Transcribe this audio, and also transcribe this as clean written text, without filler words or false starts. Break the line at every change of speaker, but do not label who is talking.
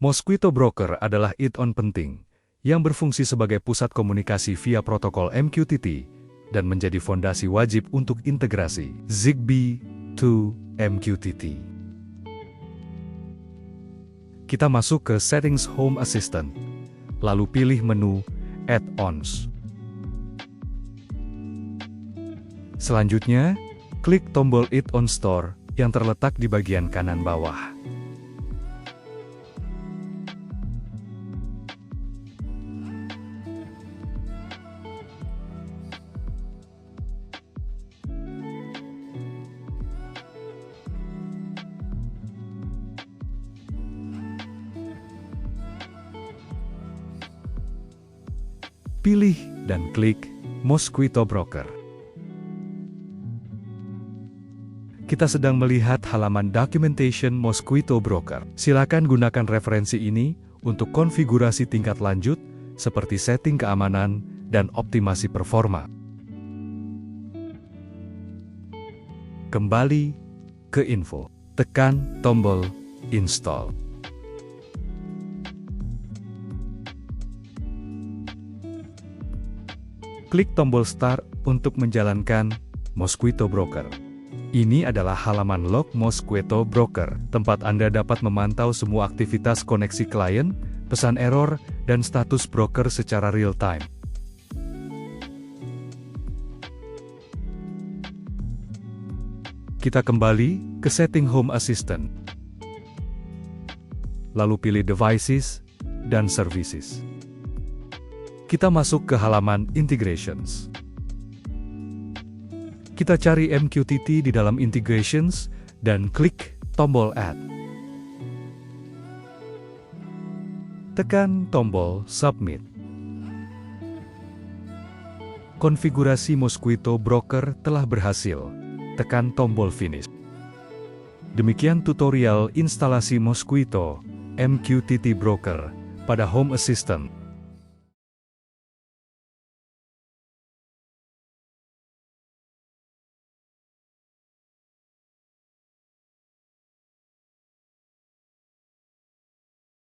Mosquito Broker adalah add-on penting yang berfungsi sebagai pusat komunikasi via protokol MQTT dan menjadi fondasi wajib untuk integrasi Zigbee to MQTT. Kita masuk ke Settings Home Assistant, lalu pilih menu Add-ons. Selanjutnya, klik tombol Add-on Store yang terletak di bagian kanan bawah. Pilih dan klik Mosquito Broker. Kita sedang melihat halaman Documentation Mosquito Broker. Silakan gunakan referensi ini untuk konfigurasi tingkat lanjut seperti setting keamanan dan optimasi performa. Kembali ke info. Tekan tombol Install. Klik tombol Start untuk menjalankan Mosquito Broker. Ini adalah halaman log Mosquito Broker, tempat Anda dapat memantau semua aktivitas koneksi klien, pesan error, dan status broker secara real-time. Kita kembali ke Setting Home Assistant. Lalu pilih Devices dan Services. Kita masuk ke halaman Integrations. Kita cari MQTT di dalam Integrations dan klik tombol Add. Tekan tombol Submit. Konfigurasi Mosquito Broker telah berhasil. Tekan tombol Finish. Demikian tutorial instalasi Mosquito MQTT Broker pada Home Assistant.